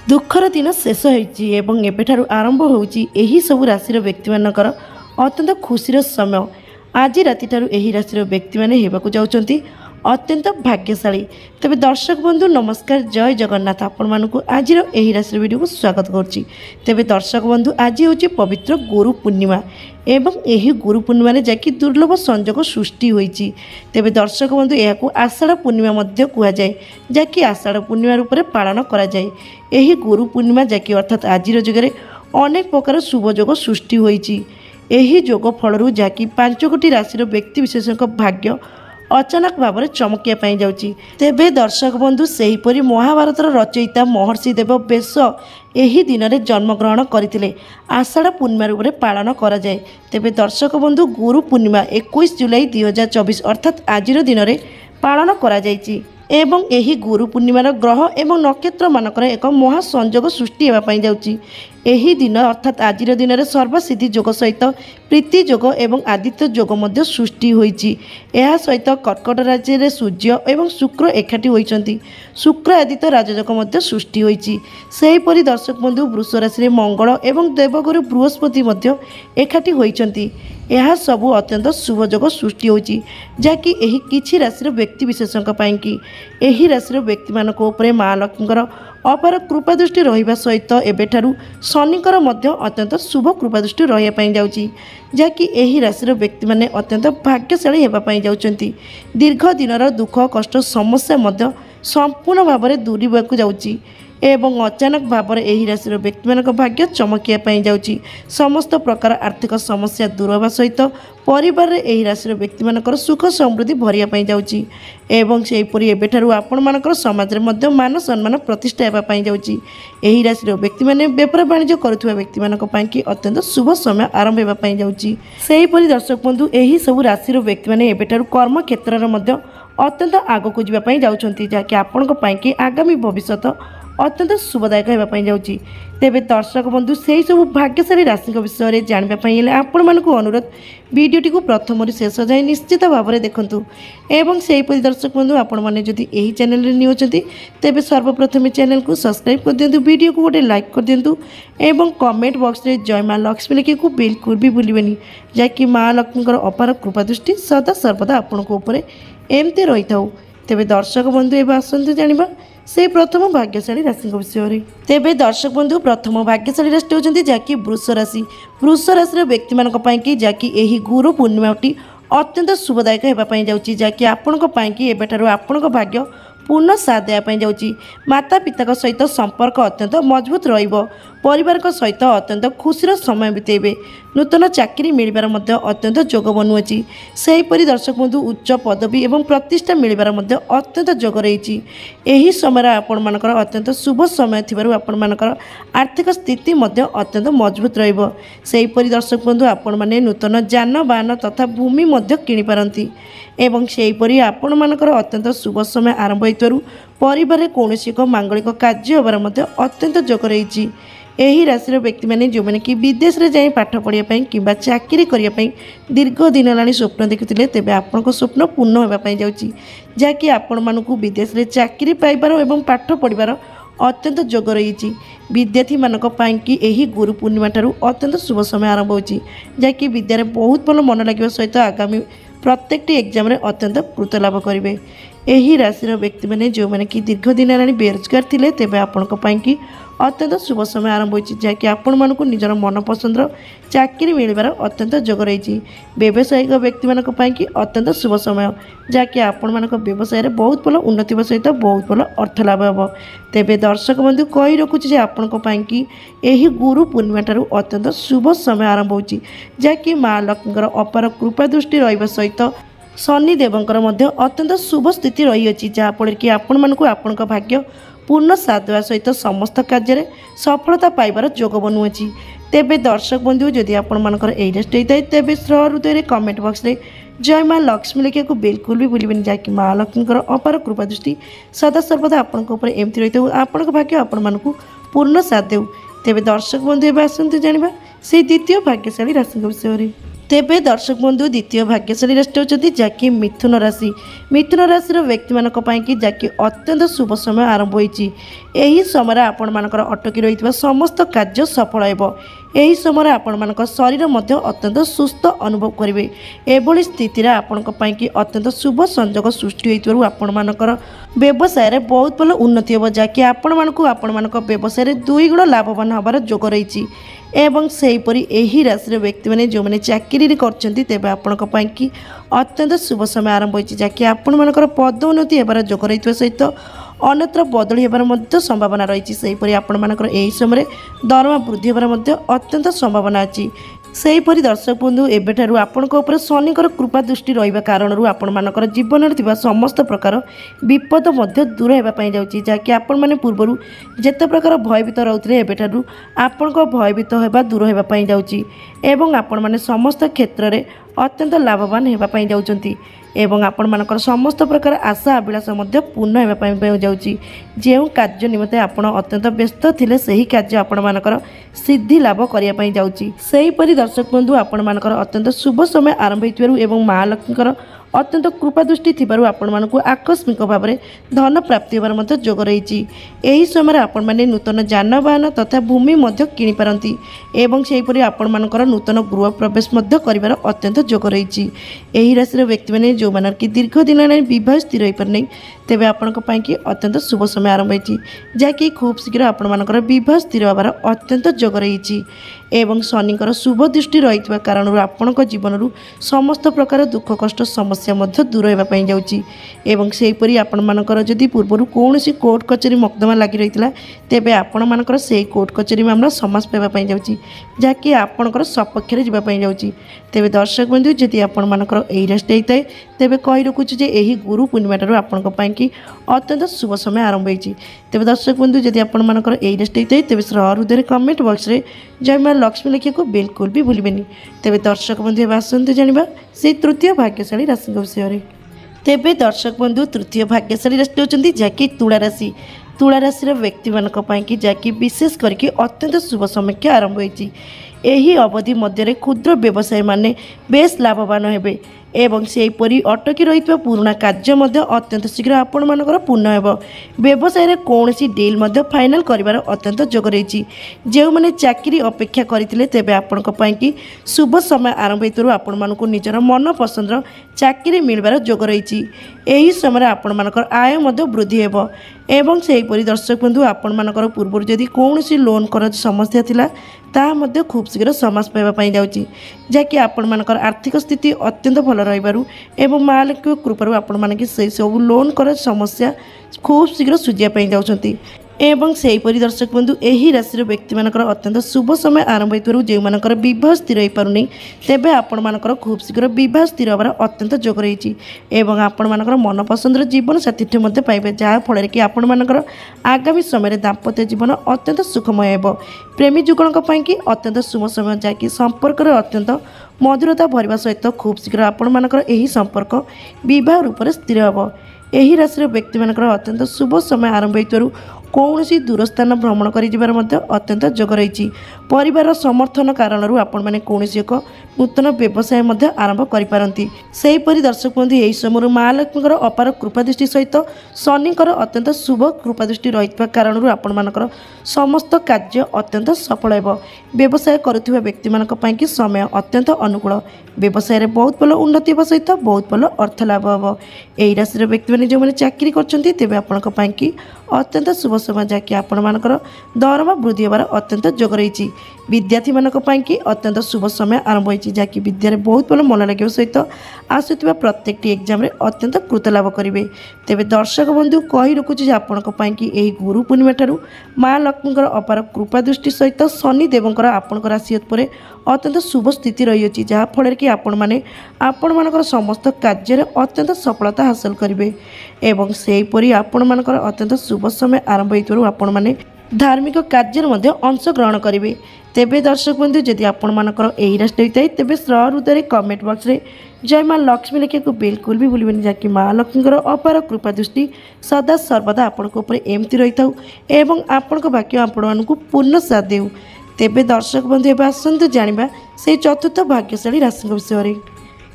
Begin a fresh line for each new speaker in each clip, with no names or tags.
दुखर दिन शेष होठार आरंभ होगी सबु राशि व्यक्ति मानकर अत्यंत खुशीर समय। आज राति राशि व्यक्ति मैंने जाऊँच अत्यंत भाग्यशाली। तेज दर्शक बंधु नमस्कार, जय जगन्नाथ। आपण मानक आज राशि वीडियो को स्वागत करुच्ची। तेज दर्शक बंधु आज हूँ पवित्र गुरु पूर्णिमा एवं यही गुरु पूर्णिमा जैकि दुर्लभ संजोग सृष्टि होती। तेज दर्शक बंधु यह आषाढ़ पूर्णिमा कहुए जैकि आषाढ़ पूर्णिमा रूप में पालन कराए। यही गुरु पूर्णिमा जैकि अर्थात आज जुगे अनेक प्रकार शुभयोग सृष्टि होती। यही जोग फलू जैकि 5 कोटी राशि व्यक्ति विशेष भाग्य अचानक भाव में चमकिया जाउची। तेबे दर्शक बंधु सेहीपरि महाभारतर रचयिता महर्षि देव व्यास यही दिन में जन्मग्रहण करते। आषाढ़ पूर्णिमा रूप में पालन कराए। तेबे दर्शक बंधु गुरु पूर्णिमा 21 जुलाई 2024 अर्थात आज दिन में पालन कराଯାଇଛି। एवं यही गुरु पूर्णिमार ग्रह एवं नक्षत्र मानकर एक महासंजोग सृष्टि होगापाई जाउची। यही दिन अर्थात आज दिन में सर्वसिद्धि जोग सहित प्रीति जोग एवं आदित्य जोग मध्य सृष्टि होईची। यह सहित कर्कट राज्य में सूर्य एवं शुक्र एकाठी होईचंती। शुक्र आदित्य राजयोग मध्य सृष्टि होईची। सेहीपरि दर्शक बंधु वृष राशि में मंगल एवं देवगुरु बृहस्पति मध्य एकाठी होईचंती। यह सबु अत्यंत शुभयोग सृष्टि होची जहाँकि यही किछि राशि व्यक्ति विशेषों कि यही राशि व्यक्ति मानक उपरे माँ लक्ष्मीकर अपार कृपा दृष्टि रहिबा सहित एबेठारु शनिकर मध्य अत्यंत शुभ कृपा दृष्टि रहिया पई जाउची। जहाँकि यही राशि व्यक्ति माने अत्यंत भाग्यशाली हेबा पई जाउचंती। दीर्घ दिनर दुख कष्ट समस्या मध्य संपूर्ण भाव में दूरी होगाकू जाउची एवं अचानक भाव में यही राशि व्यक्ति मान भाग्य चमकिया जाउची। समस्त प्रकार आर्थिक समस्या दूर होगा सहित परिवार में यही राशि व्यक्ति मानकर सुख समृद्धि भरिया जाउची एवं सेहीपरि एबेठारु आपण मानकर समाज में मान सम्मान प्रतिष्ठा होगापाई जाउची। यही राशि व्यक्ति माने व्यापार वाणिज्य करुवा व्यक्ति मानक पई अत्यंत शुभ समय आरंभ होगापाई जाउची। सेहीपरि दर्शक बंधु यही सबु राशि व्यक्ति माने एबेठारु कर्म क्षेत्र में अत्यंत आगकू जावाई जाउछंती जहाँकि आपणक पई आगामी भविष्य अत्यंत शुभदायक होगापाई जाउची। तेबे दर्शक बंधु से सब भाग्यशाली राशि विषय में जानापी आपण मानक अनुरोध वीडियोटी को प्रथम शेष जाए निश्चित भाव में देखूँ। एवं सेहीपरि दर्शक बंधु आपण मैंने जदि यही चैनल रे न्यू अछंती तेबे सर्वप्रथम चैनल को सब्सक्राइब कर दिंतु, वीडियो को गोटे लाइक कर दिंतु एवं कमेंट बॉक्स में जय माँ लक्ष्मी लिखे को बिल्कुल भी भूलिबेनी जहाँकि माँ लक्ष्मीकर अपार कृपा दृष्टि सदा सर्वदा आपण एमती रही था। तेबे दर्शक बंधु एवं आसतु जानिबा से प्रथम भाग्यशाली राशि विषय में। तेबे दर्शक बंधु प्रथम भाग्यशाली राशि होती जहाँकि वृष राशि। वृष राशि व्यक्ति मानक पई जहाँकि यही गुरु पूर्णिमाटी अत्यंत शुभदायक होगापाई जाउची जहाँकि आपणक पई एबेठारु आपणक भाग्य पूर्ण साथ देवाई जाउची। माता पिता सहित संपर्क अत्यंत मजबूत रहिबो। परिवार सहित अत्यंत खुशीर समय बितेबे। नूतन चाकरी मिलबार मध्य अत्यंत जोग बनुअछि। सेहीपरि दर्शक बंधु उच्च पदवी एवं प्रतिष्ठा मिलबार मध्य अत्यंत जोग रही। यही समय आपण मानकर अत्यंत शुभ समय थिबारु आपण मानकर आर्थिक स्थिति मध्य अत्यंत मजबूत रहिबो। सेहीपरि दर्शक बंधु आपण माने नूतन यानवाहन तथा भूमि मध्य किनि पारंती एवं सेहीपरि आपण मानकर अत्यंत शुभ समय आरंभ होइतरु परिवार कौन एक मांगलिक कार्य होबार मध्य अत्यंत जोग रही। यही राशि व्यक्ति मैंने जो मैंने कि विदेश में जाए पाठ पढ़ाई कि चाकरी करने दीर्घ दिन है स्वप्न देखुते तेज आपण स्वप्न पूर्ण होगापाई जाउची जहाँकि आपण मानू विदेश में चाकरी पाइबार एवं पाठ पढ़ार अत्यंत जोग रही। विद्यार्थी मानक पई यही गुरु पूर्णिमा ठारू अत्यंत शुभ समय आरंभ होची जहाँकि विद्यार बहुत भल मन लगे सहित आगामी प्रत्येक एग्जाम रे अत्यंत कृत लाभ करेंगे। यही राशि व्यक्ति मैंने जो मैंने कि दीर्घ दिन है बेरोजगार थे तेज आपण पई अत्यंत शुभ समय आरंभ होती जहाँकि आपण मानक निजर मन पसंदर चाकरी मिलबार अत्यंत जोग रही। व्यावसायिक व्यक्ति मानक पई अत्यंत शुभ समय जहाँकि आपण मानक व्यवसाय में बहुत भल उन्नति सहित बहुत भल अर्थ लाभ हे। तेबे दर्शक बंधु कही रखुच्छे आपण पई यही गुरु पूर्णिमा ठारू अत्यंत शुभ समय आरंभ होती जहाँकि माँ लक्ष्मीकर अपार कृपा दृष्टि रहिबा सहित शनि देवंकर मध्य अत्यंत शुभ स्थिति रही अछि जहाँफल कि आपण मानक आपणक भाग्य पूर्ण साथ देवा सहित समस्त कार्य सफलता पाइबार जोग बनुअछि। तेबे दर्शक बंधु जदि आपण मानकर एही राशि होता है तेबे हृदय कमेंट बॉक्स में जय माँ लक्ष्मी लिखा को बिल्कुल भी भूलिबेनी जहाँकि माँ लक्ष्मीकर अपार कृपा दृष्टि सदा सर्वदा आपण एमती रही आपण भाग्य आपण मानक पूर्ण साथ देउ। तेबे दर्शक बंधु एवं आसतु जानिबा से द्वितीय भाग्यशाली राशि विषय में। तेबे दर्शक बंधु द्वितीय भाग्यशाली राशि होती जहाँकि मिथुन राशि। मिथुन राशि व्यक्ति मानक कि जहाँकि अत्यंत शुभ समय आरंभ होती समय आपण मानकर अटकी रही समस्त कार्य सफल हो। यही समय आपण शरीर मध्य अत्यंत सुस्थ अनुभव करेंगे। एभली स्थिति आपण कि अत्यंत शुभ संजोग सृष्टि होइतबारु आपण मानकर व्यवसाय बहुत भल उन्नति हो, जहाँकि आपण व्यवसाय 2 गुण लाभवान हबार जोग रही। एवं सेहीपरि एही राशि व्यक्ति मैंने जो मैंने चाकरी करछन्ती तेबे आपणक पई कि अत्यंत शुभ समय आरंभ होइछि, जहाँकि आपण मानकर पदोन्नति हेबार जोग रहितबा सहित अन्यत्र बदली हेबार मध्य संभावना रही। सेहीपरि आपण मानकर एही समय दरमा वृद्धि हेबार मध्य अत्यंत संभावना अछि। सेहीपरि दर्शक बंधु एबेठारु आपणक उपर शनिकर कृपा दृष्टि रहिबा कारणरू आपण मानकर जीवन थिबा समस्त प्रकार विपद मध्य दूर हेबा पई जाउछि, जहाँकि आपण माने पूर्वरु जेते प्रकार भयभीत रहउथिले एबेठारु आपणक भयभीत हेबा दूर हेबा पई जाउछि एवं आपण माने समस्त क्षेत्र रे अत्यंत लाभवान हेबा पई जाउछन्ति एवं आपण मानकर समस्त प्रकार आशा अभिलाष मध्य पूर्ण हेबा पई जाउछि। जेउ कार्य निमित्ते आपण अत्यंत व्यस्त थिले सही कार्य आपण मानकर सिद्धि लाभ करिया पई जाउछि। सेही परि दर्शक बंधु आपण मानकर अत्यंत शुभ समय आरंभ होइतिबारु एवं महालक्ष्मीकर अत्यंत कृपा दृष्टि थिबारु आपण मानकु आकस्मिक भाव में धन प्राप्ति होबार मध्य जोग रही। एही समय आपण माने नूतन जानवाहन तथा भूमि मध्य किनि पारंती एवं सेहीपरि आपण मानकर नूतन गृह प्रवेश मध्य करिवार अत्यंत जोग रही। एही राशि व्यक्ति माने जो मानर कि दीर्घ दिन विवाह स्थिर हो पारनै तेबे आपणक पई कि अत्यंत शुभ समय आरंभ होइछि, जहाँकि खूब शीघ्र आपण मानकर विवाह स्थिर होबार अत्यंत जोग रही। एवं शनिकर शुभ दृष्टि रही कारण आपणक जीवन समस्त प्रकार दुख कष्ट समस्या मध्य दूर होगा जाउछि। एवं सेहीपरि आपण मानकर जदि पूर्व कौन कोर्ट कचेरी मकदमा लगी रही तेबे आपण मानकर से कोर्ट कचेरी मामला समाज पाइबा जाउछि, जहाँकि आपणकर सपक्ष में जावाई जाउछि। तेबे दर्शक बंधु जदि आपण मानकर एही राशि होता है तेबे कहि रखुछु जे एही गुरु पूर्णिमा ठारू आपणक पई कि अत्यंत शुभ समय आरंभ होइछि। तेबे दर्शक बंधु जदि आपण मानकर एही राशि होता है तेबे हृदय कमेंट बॉक्स रे जय मां लक्ष्मी लिखा को बिल्कुल भी भूलिबेनि। तेबे दर्शक बंधु आसंतु जानिबा से तृतीय भाग्यशाली राशि विषय में। तेबे दर्शक बंधु तृतीय भाग्यशाली राशि होचंती जहाँकि तुला राशि। तुला राशि व्यक्ति मानक पई कि जहाँकि विशेष करके अत्यंत शुभ समय आरंभ होइछि। एही अवधि मध्य क्षुद्र व्यवसायी माने बेस लाभवान हेबे एवं सेहीपरि अटकी रही पुराणा कार्य अत्यंत शीघ्र आपण मानकर पूर्ण हो। व्यवसाय कौन डील फाइनाल कर अत्यंत जोग रही। जो मैंने चाकरी अपेक्षा करते तेबे आपण कि शुभ समय आरंभ हो आपण मानक निजर मन पसंदर चाकरी मिलबार जोग रही। यही समय आपण मानकर आय वृद्धि हो। एवं सेहीपरि दर्शक बंधु आपण मानकर पूर्व जदि कौन लोन कर समस्या थिला ताहा मध्य खूब शीघ्र समाज पाइबा जाउछि, जहाँकि आपण मानकर आर्थिक स्थिति अत्यंत भल रहिबारु एवं महालक्ष्मी कृपारु आपण माने से सब लोन कर समस्या खूब शीघ्र सुझिया जाउछन्ति। एवं सेहीपरि दर्शक बंधु एही राशि व्यक्ति मानकर अत्यंत शुभ समय आरंभ होइतबारु जे मानकर विवाह स्थिर हो पारुनी तेबे आपण मानकर खूब शीघ्र विवाह स्थिर होबार अत्यंत जोग रही। एवं आपण मानकर मन पसंदर जीवन साथी मध्य पाइबे, जहाँ फल कि आपण मानकर आगामी समय दाम्पत्य जीवन अत्यंत सुखमय हो। प्रेमी जुगणक पई कि अत्यंत शुभ समय, जहाँकि संपर्क अत्यंत मधुरता भरवा सहित खूब शीघ्र आपण मानकर एही संपर्क विवाह रूप से स्थिर हो। एही राशि व्यक्ति मानकर अत्यंत शुभ समय आरंभ होइतबारु कौन दूर स्थान भ्रमण कर अत्यंत जोग रही। परिवार समर्थन कारण आपण मैंने कौन एक नूतन व्यवसाय आरंभ करिपारंती। सेहीपरि दर्शक बंधु यही समय महालक्ष्मी अपार कृपा दृष्टि सहित शनिकर अत्यंत शुभ कृपा दृष्टि रही कारण आपण मानकर समस्त कार्य अत्यंत सफल हो। व्यवसाय करुवा व्यक्ति मानक पई कि समय अत्यंत अनुकूल। व्यवसाय बहुत भल उन्नति होगा सहित बहुत भल अर्थ लाभ हो। यही राशि व्यक्ति मैंने जो मैंने चाकरी करछन्ती तेबे आपणक पई कि अत्यंत शुभ समय, जहाँकि आपण मानकर दरमा वृद्धि होबार अत्यंत जोग रही। विद्यार्थी मानक पई कि अत्यंत शुभ समय आरंभ होइछि, जहाँकि विद्यारे बहुत भल मन लगे सहित आसुथिबा प्रत्येक एग्जाम रे अत्यंत कृत लाभ करिवे। तेबे दर्शक बंधु कहि रखुछि जे आपणक पई कि एही गुरु पूर्णिमा ठारू मां लक्ष्मीकर अपार कृपा दृष्टि सहित शनि देवकर आपणक राशि पर अत्यंत शुभ स्थिति रही अछि, जहाँ फल कि आपण माने आपण मानकर समस्त कार्य अत्यंत सफलता हासिल करिवे। एवं सेहीपरि आपण मानकर अत्यंत शुभ समय आरंभ होइतबारु आपण माने धार्मिक कार्य मध्य अंशग्रहण करेंगे। तेबे दर्शक बंधु जदि आपण मानकर एही राशि होता है तेबे हृदय कमेंट बॉक्स रे जय मां लक्ष्मी लिखा को बिल्कुल भी भूलिबेनि, जहाँकि मां लक्ष्मीकर अपार कृपा दृष्टि सदा सर्वदा आपण एमती रही था एवं आपण भाग्य आपण पूर्ण साथ देउ। तेबे दर्शक बंधु एबे आसन्तु जानिबा से चतुर्थ भाग्यशाली राशि विषय।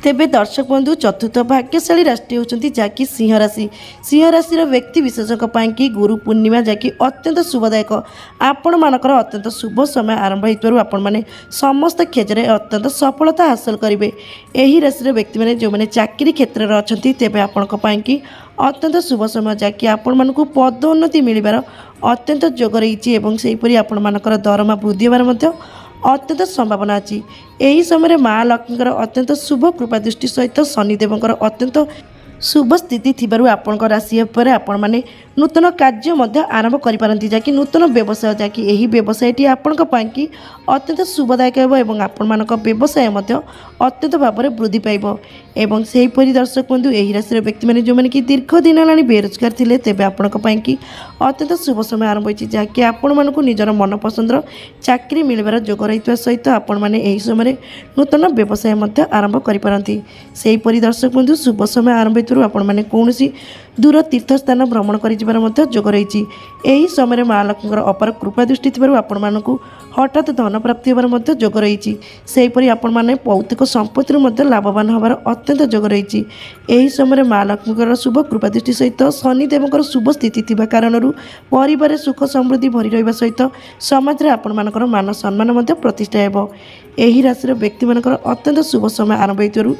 तेबे दर्शक बंधु चतुर्थ भाग्यशाली राशि होउछन्ति जाकि सिंह राशि। सिंह राशि व्यक्ति विशेषक पाई गुरु पूर्णिमा जाकि अत्यंत शुभदायक आपण मानकर अत्यंत शुभ समय आरंभ होइतरु आपण माने समस्त क्षेत्र में अत्यंत सफलता हासिल करेंगे। यही राशि व्यक्ति मैंने जो मैंने चाकरी क्षेत्र में अच्छा तेज आपण अत्यंत शुभ समय जहाँकि आपण मानक पदोन्नति मिलबार अत्यंत जोग रही आपण मानकर दरमा वृद्धि होबार अत्यंत संभावना अच्छी। यही समय माँ लक्ष्मी अत्यंत शुभ कृपा दृष्टि सहित शनिदेव अत्यंत शुभ स्थिति थिबारु आपणक राशि पर आपण माने नूतन कार्य मध्य आरंभ करिपारंती जाकि नूतन व्यवसाय जाकि एही व्यवसायटी आपणक पाइकी अत्यंत शुभदायक हेबो एवं आपण मानक व्यवसाय मध्य अत्यंत भाव में वृद्धि पाइबो। एवं सेही परि दर्शक बंधु एही राशि व्यक्ति माने जो माने कि दीर्घ दिन हेलाणी बेरोजगार थिले तेबे आपणक पाइकी अत्यंत शुभ समय आरंभ होइछि जाकि आपण मानकु निजर मनपसंदर चाकरी मिलबार जोग रहितवा सहित आपण माने एही समय नूतन व्यवसाय मध्य आरंभ करिपारंती। सेही परि दर्शक बंधु शुभ समय आरंभ आपण माने कौनसी दूर तीर्थ स्थान भ्रमण कर जोग रही। यही समय माँ लक्ष्मी अपार कृपा दृष्टि थी आपण मानक हठात धन प्राप्ति होबार जोग रही। सेहीपरि आपण माने भौतिक संपत्ति लाभवान होबार अत्यंत जोग रही। यही समय माँ लक्ष्मी शुभ कृपा दृष्टि सहित शनिदेव शुभ स्थिति थिबा कारणरू परिवार सुख समृद्धि भरी रहिबा सहित समाज में आपण मानकर मान सम्मान प्रतिष्ठा हेबो। यही राशि व्यक्ति मानकर अत्यंत शुभ समय आरंभ होइतरु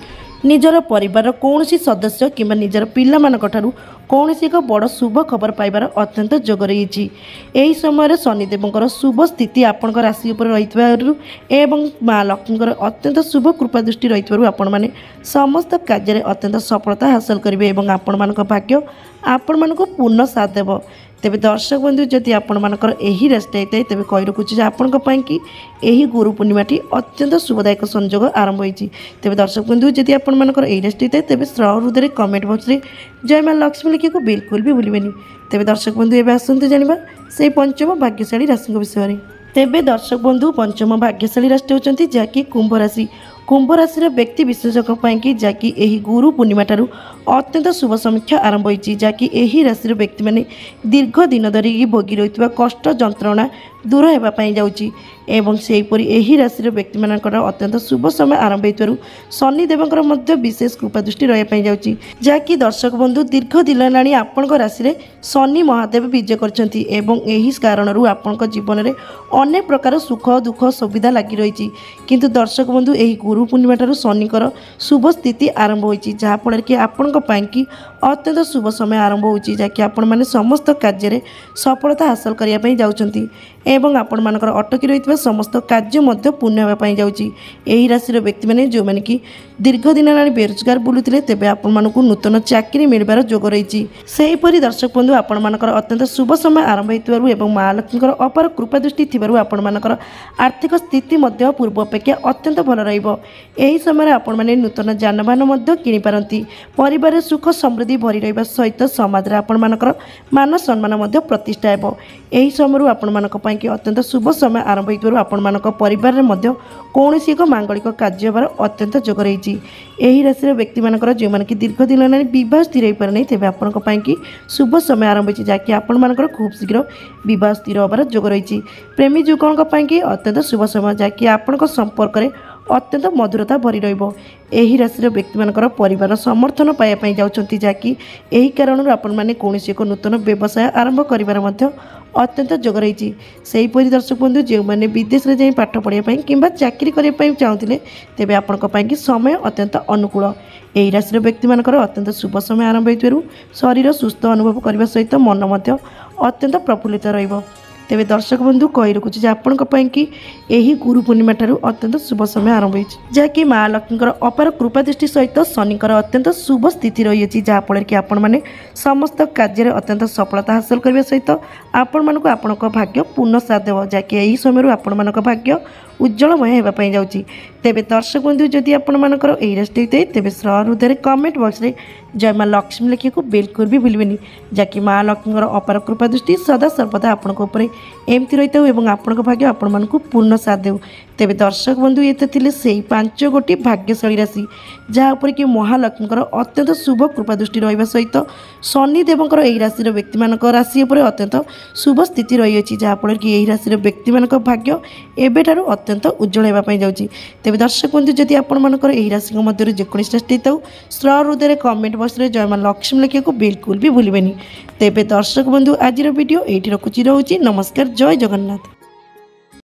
निजर परिवार कौन सदस्य किंबा निजर पिला मानक ठारू कौन एक बड़ शुभ खबर पाइबार अत्यंत जोग रही। यही समय शनिदेव शुभ स्थिति आपण राशि उपर रही एवं माँ लक्ष्मी अत्यंत शुभ कृपा दृष्टि रही आपण माने समस्त कार्य अत्यंत सफलता हासिल करेंगे और आपण मानक भाग्य आपण मानक पूर्ण साथ देव। तेबे दर्शक बंधु जदि आपण मानकर एही राशि होता तेबे कही रखुच्छे आपण कि एही गुरु पूर्णिमाटी अत्यंत शुभदायक संयोग आरंभ होइछि। तेबे दर्शक बंधु जदि आपण मानकर एही राशि होता तेबे हृदय कमेंट बॉक्स रे जय माँ लक्ष्मी लिखा बिल्कुल भी भूलिबेनि। तेबे दर्शक बंधु एबे आसंतु जानिबा से पंचम भाग्यशाली राशि विषय। तेबे दर्शक बंधु पंचम भाग्यशाली राशि होउछन्ति जाकि कुंभ राशि। कुंभ राशि व्यक्ति विशेषक पाई जहाँकि यही गुरु पूर्णिमा ठारू अत्यंत शुभ समीक्षा आरंभ होइछि जाकि यही राशि व्यक्ति माने दीर्घ दिन धरिकी भोगी रहितबा कष्ट जंत्रणा दूर होगापाई जाउछि एवं सेहीपरि एही राशि व्यक्ति मानकर अत्यंत शुभ समय आरंभ होइतरु शनिदेवଙ୍କର ମଧ୍ୟ विशेष कृपा दृष्टि रहिपाई जाउछि जहाँकि दर्शक बंधु दीर्घ दिन हेलाणी आपणक राशि रे शनि महादेव विजय करछन्ति एवं एही कारणरू आपणक जीवन में अनेक प्रकार सुख दुख सुविधा लगी रही। किंतु दर्शक बंधु एही गुरु पूर्णिमा ठारू शनिकर शुभ स्थिति आरंभ होइछि जहाँफल कि आपणक पाई अत्यंत शुभ समय आरंभ होइछि जहाँकि आपण माने समस्त कार्य सफलता हासिल करिया पई जाउछन्ति एवं आपण मानकर अटकी रहितबा समस्त कार्य मध्य पूर्ण होगा पाई जाउछि। एही राशि व्यक्ति माने जो माने कि दीर्घ दिन हेलाणी बेरोजगार बुलुथिले तेबे आपण मानकु नूतन चाकरी मिलबार जोग रही। सेहीपरि दर्शक बंधु आपण मानकर अत्यंत शुभ समय आरंभ होइतबारु एवं माँ लक्ष्मी अपार कृपा दृष्टि थिबारु आपण मानकर आर्थिक स्थिति मध्य पूर्व अपेक्षा अत्यंत भल रहिबो। एही समय आपण माने नूतन जानबाहन मध्य किनि पारंती परिवार सुख समृद्धि भरी रहिबा सहित समाज रे आपण मानकर मान सम्मान मध्य प्रतिष्ठा हेबो। एही समयरु आपण मानक पाई अत्यंत शुभ समय आरंभ होइतबारु आपण मानक परिवार रे मध्य कौनसी एक मांगलिक कार्य होबार अत्यंत जोग रही। यही राशि व्यक्ति मानकर जो माने कि दीर्घ दिन हेलाणी विवाह स्थिर हो पारे नहीं तेबे आपणक पाई शुभ समय आरंभ होइछि जहाँकि आपण मानकर खूब शीघ्र विवाह स्थिर होबार जोग रही। प्रेमी युगलक पाई अत्यंत शुभ समय जहाँकि आपणक संपर्क में अत्यंत मधुरता भरी रहिबो। एही राशि व्यक्ति मानकर परिवार समर्थन पाइबा पई जाउछन्ति जहाँकि एही कारणରୁ आपण माने कौनसी एक नूतन व्यवसाय आरंभ करिबार मध्य अत्यंत जोग रही। सेहीपरि दर्शक बंधु जो मैंने विदेश में जाई पाठ पढ़ाई किंबा चाकरी करने चाहूले तेबे आपणक पाई समय अत्यंत अनुकूल। एही राशि व्यक्ति मानकर अत्यंत शुभ समय आरंभ होइतबारु शरीर सुस्थ अनुभव करने सहित मन मध्य अत्यंत प्रफुल्लित रहिबो। तेबे दर्शक बंधु कही रखुच्छे आपणक कि यही गुरु पूर्णिमा ठारू अत्यंत शुभ समय आरंभ होइछि जहाँकि माँ लक्ष्मी अपार कृपा दृष्टि सहित शनिकर अत्यंत शुभ स्थिति रही जहाँफल कि आपण माने समस्त कार्य अत्यंत सफलता हासिल करने सहित आपण मानक आपणक भाग्य पूर्ण साथ देव जहाँकि यही समय आपण मानक भाग्य उज्जवलमय होगापाई जाउछि। तेबे दर्शक बंधु जदि आपणमानकर एही राशि होइते तेबे सहृदय कमेंट बॉक्स रे जय माँ लक्ष्मी लिखिया को बिल्कुल भी भूलबेनी जाकि माँ लक्ष्मी अपार कृपा दृष्टि सदा सर्वदा आपण एमती रही था और आपण भाग्य आपण मानक पूर्ण साथ देव। तेबे दर्शक बंधु ये थे से 5 गोटी भाग्यशाली राशि जहाँपर कि महालक्ष्मी अत्यंत शुभ कृपा दृष्टि रहा सहित शनिदेवर यही राशि व्यक्ति मान राशि पर अत्यंत शुभ स्थिति रही जहाँफल कि यही राशि व्यक्ति मान भाग्य एवं अत्यंत उज्जवल होगापी जाऊँगी। तेज दर्शक बंधु जदि आपंकर यही राशि मध्य जेकोसी राशि था सहृदय कमेंट बॉक्स रे जय माँ लक्ष्मी लिखा को बिल्कुल भी भूलबेनी। तेबे दर्शक बंधु आज वीडियो ये रखुची रोचे। नमस्कार, जय जगन्नाथ।